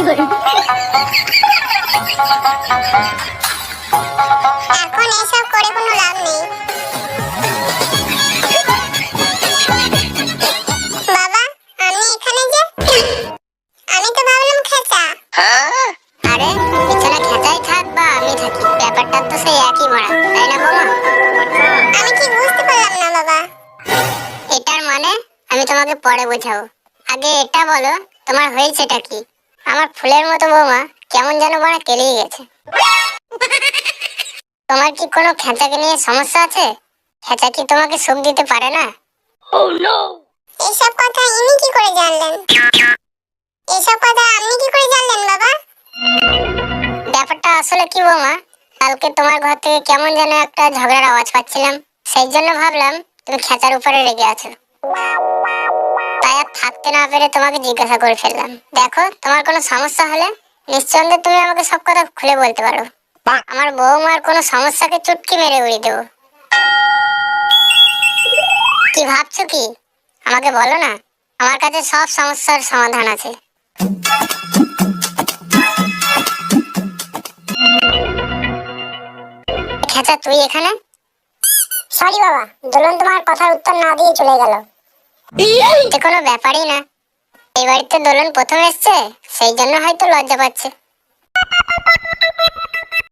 এখন এসব করে কোনো লাভ নেই। বাবা, আমি এখানে যে, আমি তো ভাবলাম খেঁচা। আরে বিছানা খেঁচাই থাক বা আমি থাকি, ব্যাপারটা তো সেই একই মারা, তাই না বৌমা? আমি কি বুঝতে পারলাম না বাবা। এটার মানে আমি তোমাকে পরে বোঝাবো, আগে এটা বলো তোমার হয়েছেটা কি? আমার ফুলের মতো বৌমা কেমন যেন বড় কেলিয়ে গেছে। তোমার কি কোনো খেঁচাকে নিয়ে সমস্যা আছে? খেঁচা কি তোমাকে সুখ দিতে পারে না? এসব কথা ইনি কি করে জানলেন? এসব কথা আপনি কি করে জানলেন বাবা? ব্যাপারটা আসলে কি বৌমা, কালকে তোমার ঘর থেকে কেমন যেন একটা ঝগড়ার আওয়াজ পাচ্ছিলাম, সেই জন্য ভাবলাম তুমি খেঁচার উপরে রেগে আছো, তাই আর থাকতে না পেরে তোমাকে জিজ্ঞাসা করে ফেললাম। দেখো, তোমার কোনো সমস্যা হলে নিঃসন্দেহে তুমি আমাকে সব কথা খুলে বলতে পারো, আমার বৌমার কোনো সমস্যাকে চুটকি মেরে উড়িয়ে দেবো। কি ভাবছো কি? আমাকে বলো না, আমার কাছে সব সমস্যার সমাধান আছে। খেঁচা, তুই এখানে? সরি বাবা, দোলন তোমার কথার উত্তর না দিয়ে চলে গেল। এটা কোনো ব্যাপারই না, এই বাড়িতে দোলন প্রথম এসছে, সেই জন্য হয়তো লজ্জা পাচ্ছে।